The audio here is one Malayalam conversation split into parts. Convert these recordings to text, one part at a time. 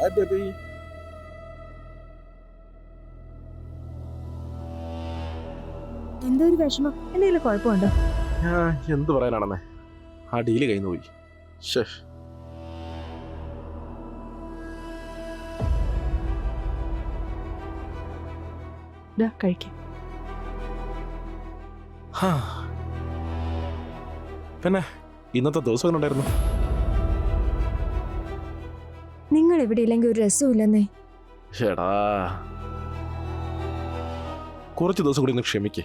Hi, baby. എന്തോ ഒരു വിഷമം, എന്തെങ്കിലും കുഴപ്പമുണ്ടോ? എന്ത് പറയാനാണെന്നേ, ആ ഡീല് കഴിഞ്ഞു പോയി. ശ്ശേ. കഴിക്കാം. പിന്നെ ഇന്നത്തെ ദിവസം എങ്ങനെ ഉണ്ടായിരുന്നു? നിങ്ങൾ എവിടെ ഇല്ലെങ്കിൽ ഒരു രസമില്ലെന്നേ. ചേടാ, കുറച്ച് ദിവസം കൂടി ഒന്ന് ക്ഷമിക്കേ.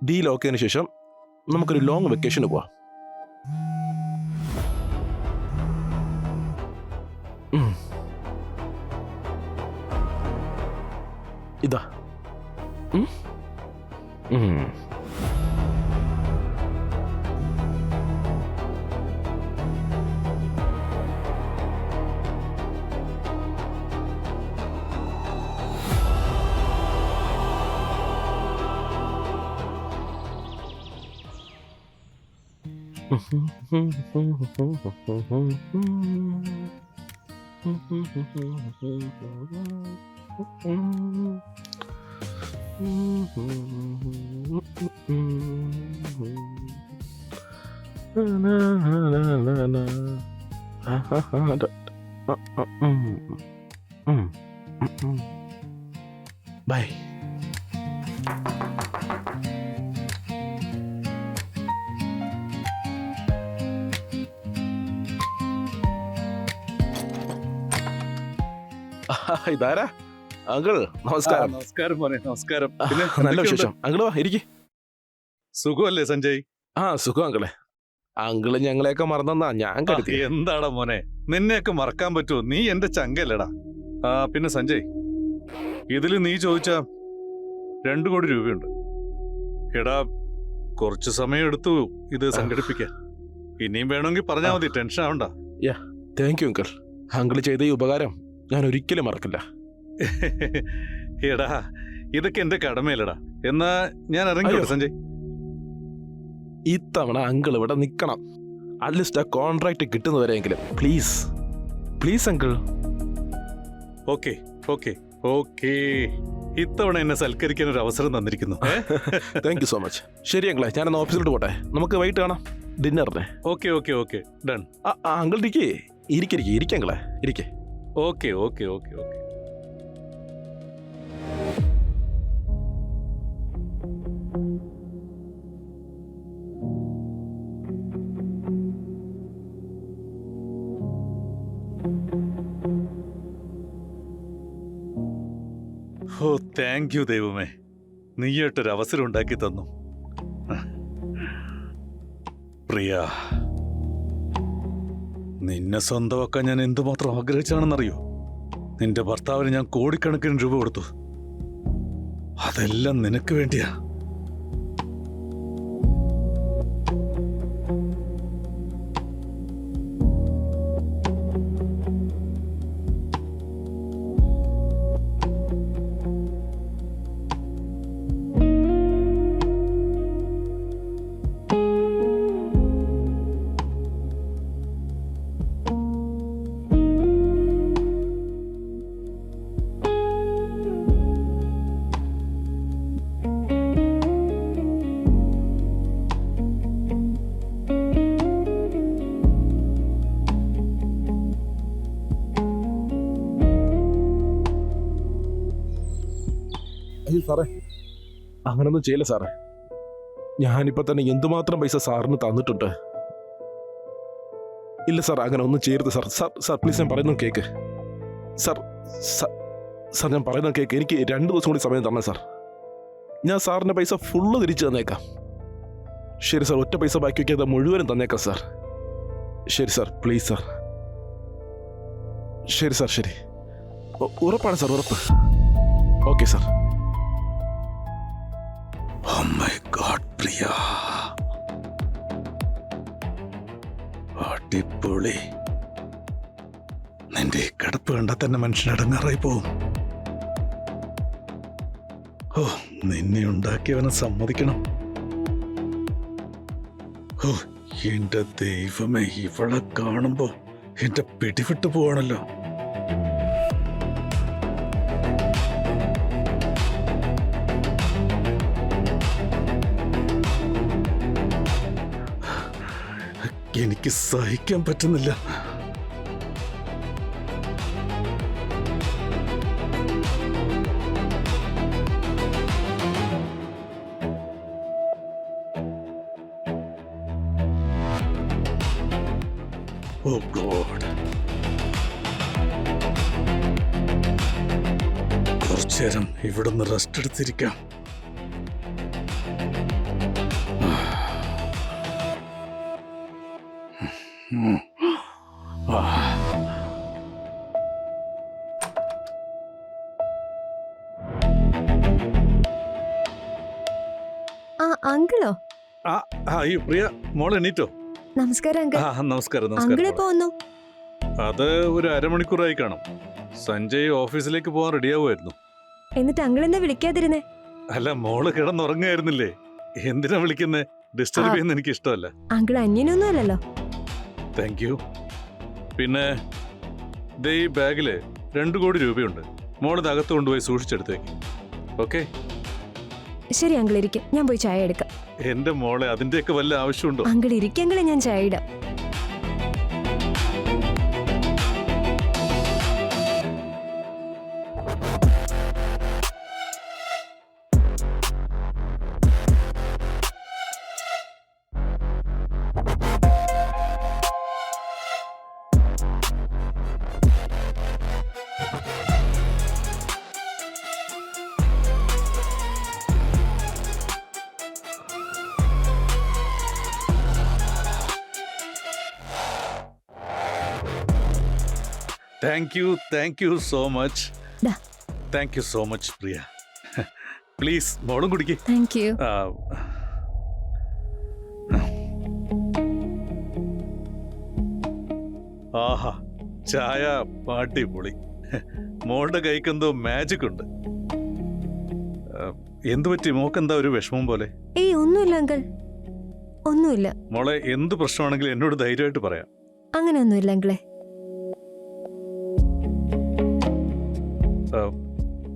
ഡീൽ ഓക്കെ ശേഷം നമുക്കൊരു ലോങ് വെക്കേഷന് പോവാം. ഇതാ. Bye. ഇതാരാ? അങ്കിൾ നമസ്കാരം. നമസ്കാരം മോനെ, നമസ്കാരം. നല്ല വിശേഷം. അങ്കിള് വാ, ഇരിക്ക്. സുഖമല്ലേ സഞ്ജയ്? സുഖം അങ്കിളെ. അങ്കിള് ഞങ്ങളെയൊക്കെ മറന്നെന്നാ ഞാൻ കരുതി. എന്താടാ മോനെ, നിന്നെയൊക്കെ മറക്കാൻ പറ്റുമോ? നീ എന്റെ ചങ്കല്ലടാ. പിന്നെ സഞ്ജയ്, ഇതില് നീ ചോദിച്ച 2 കോടി രൂപയുണ്ട്. എടാ, കുറച്ചു സമയം എടുത്തു ഇത് സംഘടിപ്പിക്കാൻ. ഇനിയും വേണമെങ്കിൽ പറഞ്ഞാ മതി, ടെൻഷൻ ആവണ്ട. Thank you uncle. അങ്കിള് ചെയ്ത ഈ ഉപകാരം ഞാൻ ഒരിക്കലും മറക്കില്ല. എടാ, ഇതൊക്കെ എന്റെ കടമയിലടാ. എന്നാ ഞാൻ ഇറങ്ങിയോട്ടെ സഞ്ജയ്. ഇത്തവണ അങ്കിൾ ഇവിടെ നിൽക്കണം. അറ്റ്ലീസ്റ്റ് ആ കോൺട്രാക്ട് കിട്ടുന്നവരെങ്കിലും please please uncle. Okay okay okay, ഇത്തവണ എന്നെ സൽക്കരിക്കാൻ ഒരു അവസരം തന്നിരിക്കുന്നു. Thank you so much. ശരി അങ്കിളെ, ഞാനൊന്ന് ഓഫീസിലോട്ട് പോട്ടെ. നമുക്ക് വൈകിട്ട് കാണാം ഡിന്നറിനെ. Okay okay okay, done. Uncle ഇരിക്കങ്ങളെ ഇരിക്കേ. Okay okay okay okay. ഓ, താങ്ക് യു ദൈവമേ, നീയായിട്ടൊരു അവസരം ഉണ്ടാക്കി തന്നു. പ്രിയ, നിന്നെ സ്വന്തമാക്കാൻ ഞാൻ എന്തുമാത്രം ആഗ്രഹിച്ചാണെന്നറിയോ? നിന്റെ ഭർത്താവിന് ഞാൻ കോടിക്കണക്കിന് രൂപ കൊടുത്തു. അതെല്ലാം നിനക്ക് വേണ്ടിയാ. അയ്യോ സാറേ, അങ്ങനൊന്നും ചെയ്യില്ല സാറേ. ഞാനിപ്പോൾ തന്നെ എന്തുമാത്രം പൈസ സാറിന് തന്നിട്ടുണ്ട്. ഇല്ല സാർ, അങ്ങനെ ഒന്നും ചെയ്യരുത് സാർ. സാർ പ്ലീസ്, ഞാൻ പറയുന്നത് കേക്ക്. സാർ സാർ ഞാൻ പറയുന്നത് കേക്ക്. എനിക്ക് 2 ദിവസം കൂടി സമയം തരണം സാർ. ഞാൻ സാറിൻ്റെ പൈസ ഫുള്ള് തിരിച്ചു തന്നേക്കാം. ശരി സാർ, ഒറ്റ പൈസ ബാക്കി വയ്ക്കാതെ മുഴുവനും തന്നേക്കാം സാർ. ശരി സാർ, പ്ലീസ് സാർ. ശരി സാർ, ശരി. ഉറപ്പാണ് സാർ, ഉറപ്പ്. Okay sir. Oh my God, പ്രിയ, അടിപൊളി. നിന്റെ ഈ കിടപ്പ് കണ്ടാൽ തന്നെ മനുഷ്യനടങ്ങാറായി പോവും. ഓ, നിന്നെ ഉണ്ടാക്കിയവനെ സമ്മതിക്കണം. ഓ, എന്റെ ദൈവമേ, ഇവളെ കാണുമ്പോ എന്റെ പിടിവിട്ടു പോവാണല്ലോ. എനിക്ക് സഹിക്കാൻ പറ്റുന്നില്ല. ഓ ഗോഡ്, കുറച്ചേരം ഇവിടുന്ന് റെസ്റ്റ് എടുത്തിരിക്കാം. അങ്കിളോ? അയ്യോ പ്രിയ, മോൾ എണീറ്റോ? നമസ്കാരം അങ്കിൾ. നമസ്കാരം അങ്കിൾ നമസ്കാരം. എപ്പോ വന്നു? അത് ഒരു അരമണിക്കൂറായി കാണും. സഞ്ജയ് ഓഫീസിലേക്ക് പോകാൻ റെഡിയാവുമായിരുന്നു. എന്നിട്ട് അങ്കിൾ എന്താ വിളിക്കാതിരുന്നേ? അല്ല, മോള് കിടന്നുറങ്ങായിരുന്നില്ലേ? എന്തിനാ വിളിക്കുന്നേ? ഡിസ്റ്റർബ് ചെയ്യുന്ന എനിക്ക് ഇഷ്ടമല്ല. അങ്കിൾ അന്യനൊന്നും അല്ലല്ലോ. Thank you. പിന്നെ ദേ ഈ ബാഗില് 2 കോടി രൂപയുണ്ട്. മോളിത് അകത്ത് കൊണ്ടുപോയി സൂക്ഷിച്ചെടുത്തേക്ക്. ഓക്കെ? ശരി അങ്കിൾ, ഇരിക്കും. ഞാൻ പോയി ചായ എടുക്കാം. എന്റെ മോളെ, അതിന്റെയൊക്കെ വല്ല ആവശ്യമുണ്ടോ? അങ്കിൾ ഇരിക്കെങ്കിലേ ഞാൻ ചായ ഇടാം. Thank you so much. ദാ. Thank you so much Priya. Please മോളും കുടിക്ക്. Thank you. ആഹാ, ചായ അടിപൊളി. മോളുടെ കൈക്കെന്തോ മാജിക് ഉണ്ട്. എന്തു പറ്റി? മോക്കെന്താ ഒരു വിഷമം പോലെ? ഏയ് ഒന്നുമില്ല അങ്കിൾ, ഒന്നുമില്ല. മോളെ, എന്ത് പ്രശ്നമാണെങ്കിലും എന്നോട് ധൈര്യമായിട്ട് പറയാം. അങ്ങനെ ഒന്നുമില്ല അങ്കിളെ.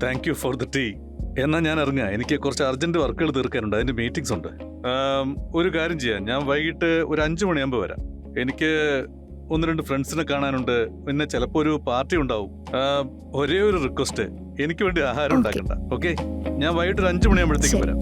Thank you for the tea. എന്നാൽ ഞാൻ ഇറങ്ങാം. എനിക്ക് കുറച്ച് അർജന്റ് വർക്കുകൾ തീർക്കാനുണ്ട്. അതിന്റെ മീറ്റിംഗ്സ് ഉണ്ട്. ഒരു കാര്യം ചെയ്യാം, ഞാൻ വൈകിട്ട് ഒരു 5 മണിയാകുമ്പോൾ വരാം. എനിക്ക് 1-2 ഫ്രണ്ട്സിനെ കാണാനുണ്ട്. പിന്നെ ചിലപ്പോൾ ഒരു പാർട്ടി ഉണ്ടാവും. ഒരേ ഒരു റിക്വസ്റ്റ്, എനിക്ക് വേണ്ടി ആഹാരം ഉണ്ടാക്കണ്ട. ഓക്കെ? ഞാൻ വൈകിട്ട് ഒരു 5 മണിയാകുമ്പോഴത്തേക്കും വരാം.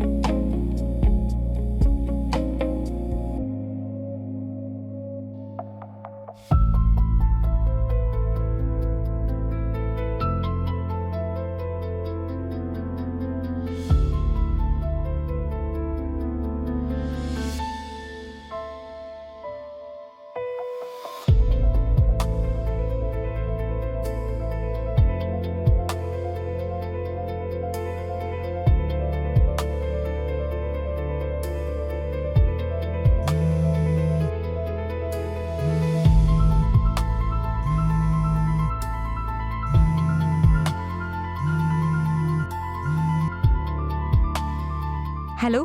ഹലോ.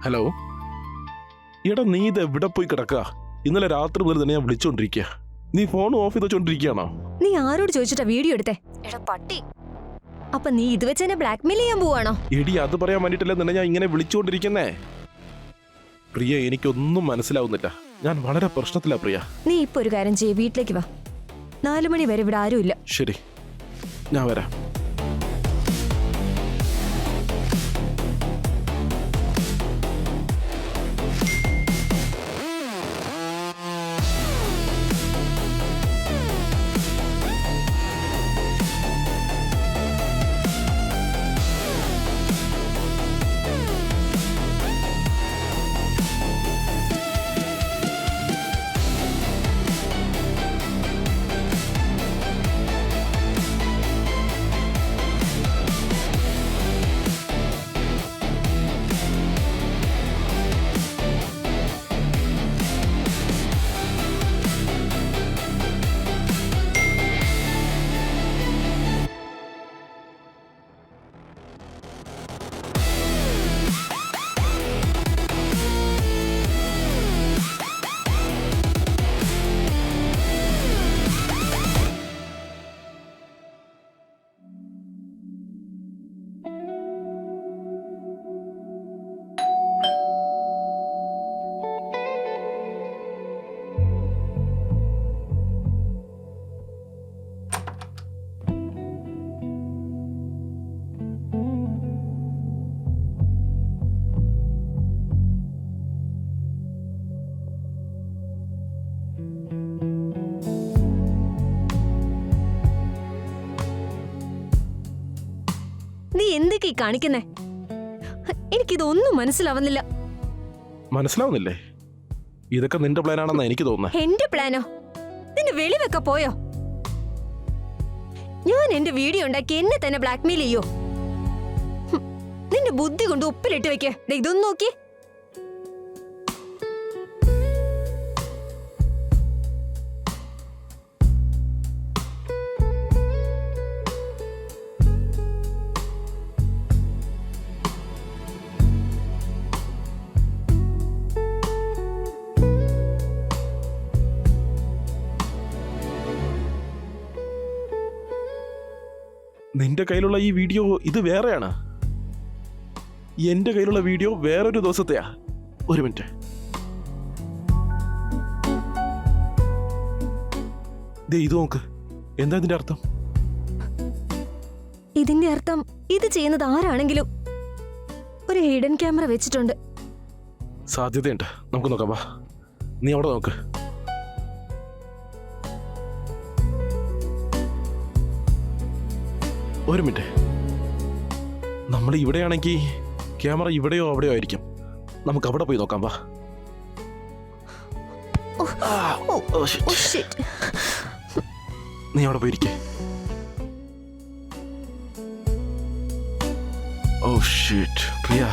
ഹലോ. എടാ, നീ ഇത് എവിടെ പോയി കിടക്കുക? ഇന്നലെ രാത്രി മുതൽ തന്നെ ഞാൻ വിളിച്ചോണ്ടിരിക്കുക. നീ ഫോൺ ഓഫ് ചെയ്ത് വെച്ചോണ്ടിരിക്കുകയാണോ? നീ ആരോട് ചോദിച്ചിട്ടാ വീഡിയോ എടുത്തേ? എടാ പട്ടി, അപ്പൊ നീ ഇത് വെച്ച് എന്നെ ബ്ലാക്ക്മെയിൽ ചെയ്യാൻ പോവാണോ? എടി, അത് പറയാൻ വേണ്ടിട്ടല്ലേ നിന്നെ ഞാൻ ഇങ്ങനെ വിളിച്ചുകൊണ്ടിരിക്കുന്നേ. പ്രിയ, എനിക്കൊന്നും മനസ്സിലാവുന്നില്ല. ഞാൻ വളരെ പ്രശ്നത്തിലാ പ്രിയ. നീ ഇപ്പൊ ഒരു കാര്യം ചെയ്യ്, വീട്ടിലേക്ക് വാ. 4 മണി വരെ ഇവിടെ ആരുമില്ല. ശരി, ഞാൻ വരാം. നീ എന്തൊക്കെ കാണിക്കുന്നേ? എനിക്കിതൊന്നും മനസ്സിലാവുന്നില്ല. മനസ്സിലാവുന്നില്ലേ? ഇതൊക്കെ നിന്റെ പ്ലാനാണെന്നാ എനിക്ക് തോന്നുന്നത്. എന്റെ പ്ലാനോ? നിന്റെ വെളിവൊക്കെ പോയോ? ഞാൻ എന്റെ വീഡിയോ ഉണ്ടാക്കി എന്നെ തന്നെ ബ്ലാക്ക്മെയിൽ ചെയ്യോ? നിന്റെ ബുദ്ധി കൊണ്ട് ഉപ്പിലിട്ട് വെക്കേ. ഇതൊന്നും നോക്കി. നിന്റെ കയ്യിലുള്ള ഈ വീഡിയോ ഇത് വേറെയാണ്. എന്റെ കയ്യിലുള്ള വീഡിയോ വേറൊരു ദിവസത്തെയാ. ഒരു മിനിറ്റ്. ദേ ഇത് നോക്ക്. എന്താ ഇതിന്റെ അർത്ഥം? ഇതിന്റെ അർത്ഥം ഇത് ചെയ്യുന്നത് ആരാണെങ്കിലും ഒരു ഹിഡൻ ക്യാമറ വെച്ചിട്ടുണ്ട്. സാധ്യതയുണ്ട്. നമുക്ക് നോക്കാം. വാ, നീ അവിടെ നോക്ക്. ഒരു മിനിറ്റ്. നമ്മൾ ഇവിടെയാണെങ്കിൽ ക്യാമറ ഇവിടെയോ അവിടെയോ ആയിരിക്കും. നമുക്ക് അവിടെ പോയി നോക്കാം. വാ. നീ അവിടെ പോയിരിക്കേ. ഓ ഷിറ്റ് പ്രിയ.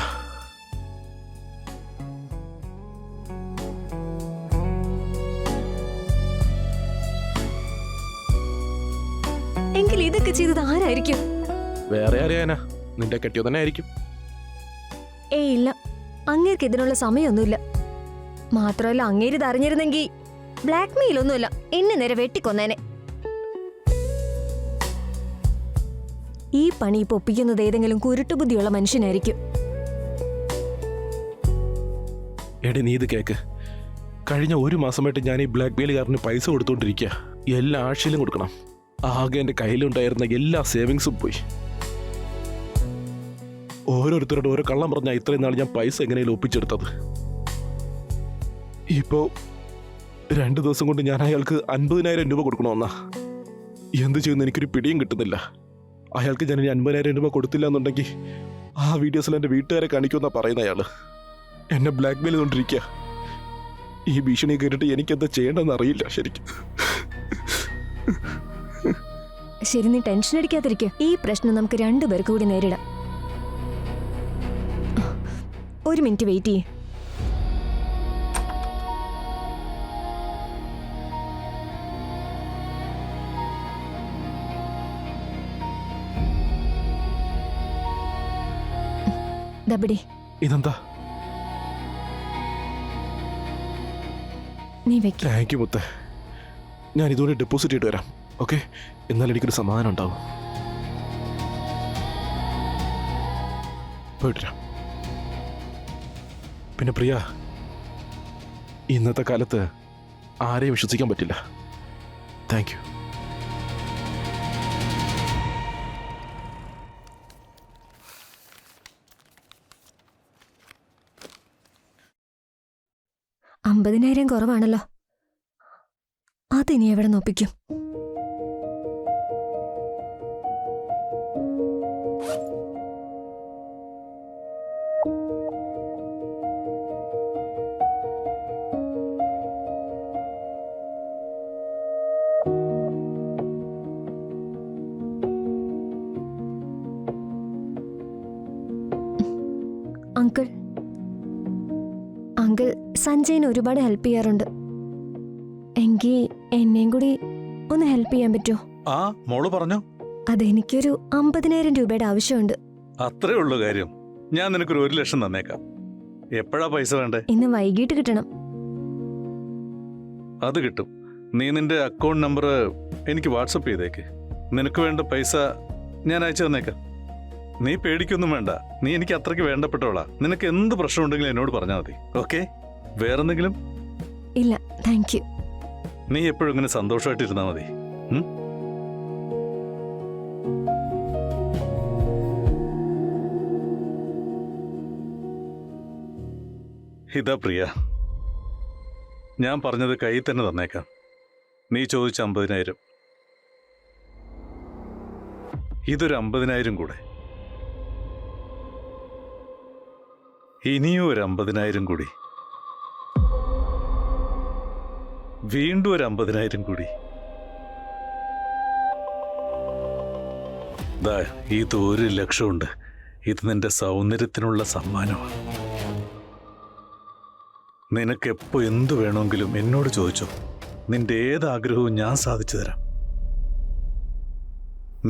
എങ്കിൽ ഇതൊക്കെ ചെയ്തത് ആരായിരിക്കും? വേറെ അറിയാനാ? നിന്റെ കെട്ടിയോ തന്നെ ആയിരിക്കും. ഏയ് ഇല്ല, അങ്ങേർക്ക് ഇതിനുള്ള സമയമൊന്നുമില്ല. മാത്രമല്ല, അങ്ങേര് ഇത് അറിഞ്ഞിരുന്നെങ്കിൽ ബ്ലാക്ക് മെയിൽ ഒന്നുമില്ല, എന്നെ നേരെ വെട്ടിക്കൊന്നേനെ. ഈ പണി ഇപ്പൊ ഒപ്പിക്കുന്നത് ഏതെങ്കിലും കുരുട്ടുബുദ്ധിയുള്ള മനുഷ്യനായിരിക്കും. എടി നീ ഇത് കേക്ക്. കഴിഞ്ഞ ഒരു മാസമായിട്ട് ഞാൻ ഈ ബ്ലാക്ക് മെയിലുകാരന് പൈസ കൊടുത്തോണ്ടിരിക്കുക. എല്ലാ ആഴ്ചയിലും കൊടുക്കണം. ആകെ എൻ്റെ കയ്യിലുണ്ടായിരുന്ന എല്ലാ സേവിങ്സും പോയി. ഓരോരുത്തരോട് ഓരോ കള്ളം പറഞ്ഞാൽ ഇത്രയും നാൾ ഞാൻ പൈസ എങ്ങനെയും ഒപ്പിച്ചെടുത്തത്. ഇപ്പോ 2 ദിവസം കൊണ്ട് ഞാൻ അയാൾക്ക് 50,000 രൂപ കൊടുക്കണമെന്നാ. എന്ത് ചെയ്യുന്ന എനിക്കൊരു പിടിയും കിട്ടുന്നില്ല. അയാൾക്ക് ഞാൻ 50,000 രൂപ കൊടുത്തില്ല എന്നുണ്ടെങ്കിൽ ആ വീഡിയോസിൽ എൻ്റെ വീട്ടുകാരെ കാണിക്കുമെന്നാ പറയുന്ന അയാള്. എന്നെ ബ്ലാക്ക് മെയിൽ ചെയ്തുകൊണ്ടിരിക്കുക. ഈ ഭീഷണി കേട്ടിട്ട് എനിക്കെന്താ ചെയ്യേണ്ടെന്ന് അറിയില്ല ശരിക്കും. ശരി, നീ ടെൻഷൻ അടിക്കാതിരിക്കുക. ഈ പ്രശ്നം നമുക്ക് 2 പേർക്ക് കൂടി നേരിടാം. ഒരു മിനിറ്റ് വെയിറ്റ് ചെയ്യേ. ദബിടി, ഇതെന്താ? നീ വെക്ക. താങ്ക് യു മുത്തേ. ഞാൻ ഇതുപോലെ ഡെപ്പോസിറ്റ് ചെയ്തിട്ട് വരാം. ഓക്കെ, എന്നാൽ എനിക്കൊരു സമാധാനം ഉണ്ടാവും. പോയിട്ടിരാം. പിന്നെ പ്രിയ, ഇന്നത്തെ കാലത്ത് ആരെയും വിശ്വസിക്കാൻ പറ്റില്ല. Thank you. $50,000 കുറവാണല്ലോ. അതിനി എവിടെ നോപ്പിക്കും? അങ്കിൾ സഞ്ജയിന് ഒരുപാട് ഹെൽപ്പ് ചെയ്യാറുണ്ട്. എങ്കിൽ എന്നെയും കൂടി ഒന്ന് ഹെൽപ്പ് ചെയ്യാൻ പറ്റുമോ? ആ മോള് പറഞ്ഞോ. അതെനിക്കൊരു 50,000 രൂപയുടെ ആവശ്യമുണ്ട്. അത്രേ ഉള്ളു കാര്യം. ഞാൻ നിനക്കൊരു 1 ലക്ഷം തന്നേക്കാം. എപ്പോഴാ പൈസ വേണ്ടേ? ഇന്ന് വൈകിട്ട് കിട്ടണം. അത് കിട്ടും. നീ നിന്റെ അക്കൗണ്ട് നമ്പർ എനിക്ക് വാട്സപ്പ് ചെയ്തേക്ക്. നിനക്ക് വേണ്ട പൈസ ഞാൻ അയച്ചു തന്നേക്കാം. നീ പേടിക്കൊന്നും വേണ്ട. നീ എനിക്ക് അത്രയ്ക്ക് വേണ്ടപ്പെട്ടോളാ. നിനക്ക് എന്ത് പ്രശ്നം ഉണ്ടെങ്കിലും എന്നോട് പറഞ്ഞാൽ മതി. ഓക്കെ? വേറെന്തെങ്കിലും? ഇല്ല, താങ്ക് യു. നീ എപ്പോഴും ഇങ്ങനെ സന്തോഷമായിട്ടിരുന്നാ മതി. ഇതാ പ്രിയ, ഞാൻ പറഞ്ഞത് കയ്യിൽ തന്നെ തന്നേക്കാം. നീ ചോദിച്ച 50,000. ഇതൊരു 50,000 കൂടെ. ഇനിയും ഒരു 50,000 കൂടി, വീണ്ടും ഒരു 50,000 കൂടി. ദാ ഇത് 1,00,000 ഉണ്ട്. ഇത് നിന്റെ സൗന്ദര്യത്തിനുള്ള സമ്മാനമാണ്. നിനക്കെപ്പോ എന്തു വേണമെങ്കിലും എന്നോട് ചോദിച്ചോ. നിന്റെ ഏത് ആഗ്രഹവും ഞാൻ സാധിച്ചു തരാം.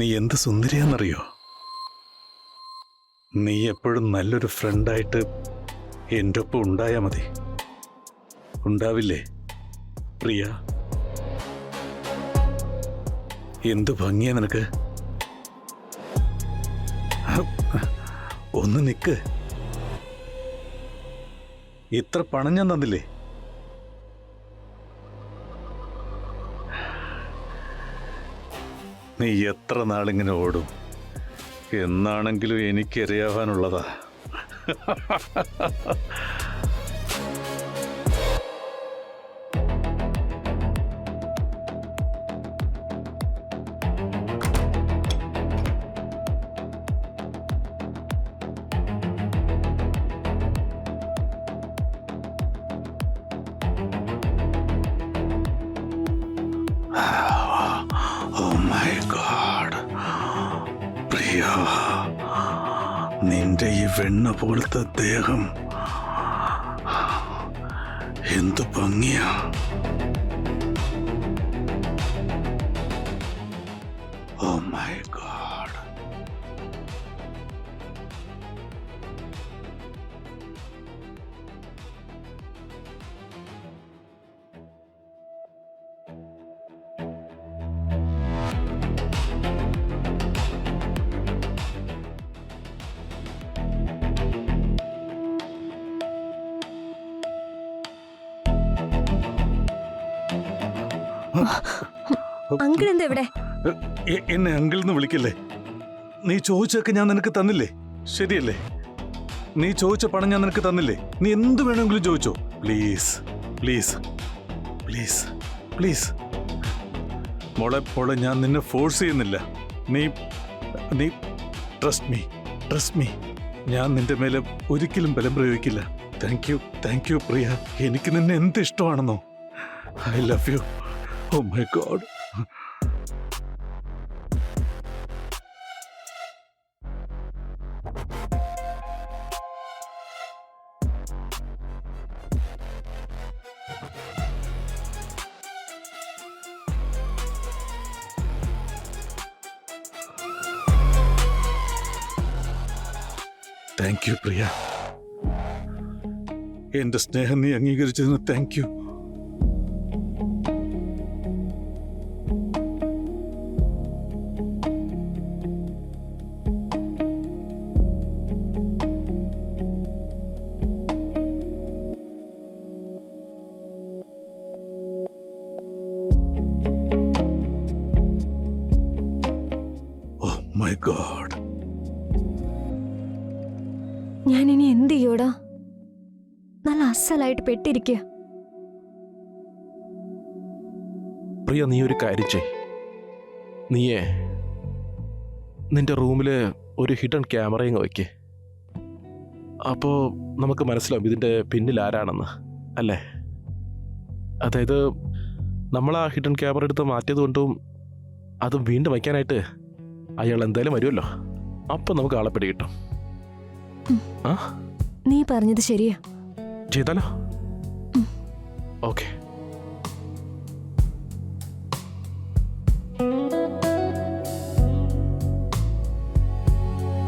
നീ എന്ത് സുന്ദരിയാന്നറിയോ? നീ എപ്പോഴും നല്ലൊരു ഫ്രണ്ടായിട്ട് എൻ്റെ ഒപ്പം ഉണ്ടായാൽ മതി. ഉണ്ടാവില്ലേ പ്രിയ? എന്തു ഭംഗിയാ നിനക്ക്. ഒന്ന് നിക്ക്. ഇത്ര പണം ഞാൻ തന്നില്ലേ? നീ എത്ര നാളിങ്ങനെ ഓടും? എന്നാണെങ്കിലും എനിക്കറിയാവാനുള്ളതാ. നിന്റെ ഈ വെണ്ണ പോലത്തെ ദേഹം എന്തു ഭംഗിയാ. ഓ മൈ ഗോഡ്. അങ്കിൾ എന്താ ഇവിടെ? എന്നെ അങ്കിൾ എന്ന് വിളിക്കല്ലേ. നീ ചോദിച്ചൊക്കെ ഞാൻ നിനക്ക് തന്നില്ലേ? ശരിയല്ലേ? നീ ചോദിച്ച പണം ഞാൻ നിനക്ക് തന്നില്ലേ? നീ എന്ത് വേണമെങ്കിലും ചോദിച്ചോ. Please please please please. മോളെ ഞാൻ നിന്നെ ഫോഴ്സ് ചെയ്യുന്നില്ല. നീ നീ ട്രസ്റ്റ് മീ. ഞാൻ നിന്റെ മേലെ ഒരിക്കലും ബലം പ്രയോഗിക്കില്ല. താങ്ക് യു പ്രിയ. എനിക്ക് നിന്നെ എന്ത് ഇഷ്ടമാണെന്നോ. I love you. Oh my God. Thank you Priya. എന്റെ സ്നേഹം നീ അംഗീകരിച്ചതിന് thank you. Oh my God. ഞാൻ ഇനി എന്ത് ചെയ്യോടാ? നല്ല അസലായിട്ട് പെട്ടിരിക്കുക. പ്രിയ, നീ ഒരു കാര്യം ചെയ്. നീയേ നിന്റെ റൂമിൽ ഒരു ഹിഡൻ ക്യാമറയും വയ്ക്കേ. അപ്പോൾ നമുക്ക് മനസ്സിലാവും ഇതിൻ്റെ പിന്നിൽ ആരാണെന്ന്, അല്ലേ? അതായത് നമ്മൾ ആ ഹിഡൻ ക്യാമറ എടുത്ത് മാറ്റിയത് കൊണ്ടും അതും വീണ്ടും വയ്ക്കാനായിട്ട് അയാൾ എന്തായാലും വരുമല്ലോ. അപ്പം നമുക്ക് ആളെ പിടി കിട്ടും. ആ, നീ പറഞ്ഞത് ശരിയാ. ചെയ്താലോ? ഓക്കെ.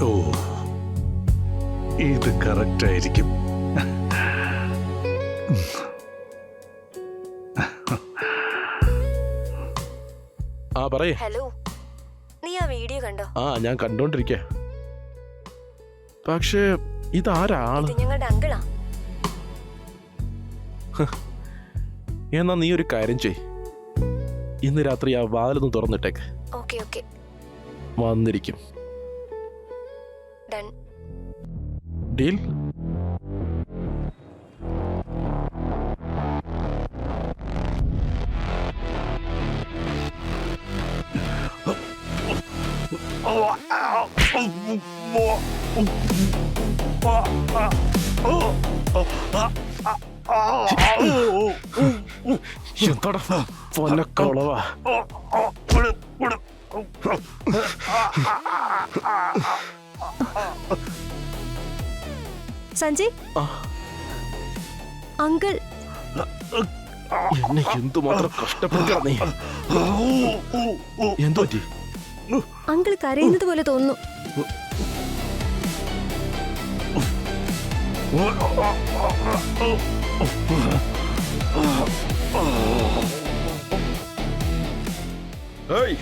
ഓ, ഇത് കറക്റ്റ് ആയിരിക്കും. ആ പറയേ. ഹലോ, നീ ആ വീഡിയോ കണ്ടോ? ആ, ഞാൻ കണ്ടോണ്ടിരിക്ക. പക്ഷേ ഇതാരാള്? ഞങ്ങളുടെ അങ്കിളാ. എന്നാ നീ ഒരു കാര്യം ചെയ്. ഇന്ന് രാത്രി ആ വാതിലൊന്ന് തുറന്നിട്ടേക്ക്. ഓക്കെ. വന്നിരിക്കും. ഡൺ. ഡീൽ. Oh, എന്താടാ പൊന്നക്കളവാ. സഞ്ജയ് ആ. അങ്കിൾ എന്നെ എന്തുമാത്രം കഷ്ടപ്പെടുത്തണം നീ. എന്തു പറ്റി? അങ്കിൾ കരയുന്നത് പോലെ തോന്നുന്നു. ഏയ്,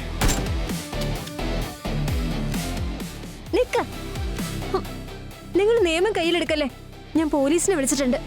നിക്ക. നിങ്ങൾ നിയമം കയ്യിലെടുക്കല്ലേ. ഞാൻ പോലീസിനെ വിളിച്ചിട്ടുണ്ട്.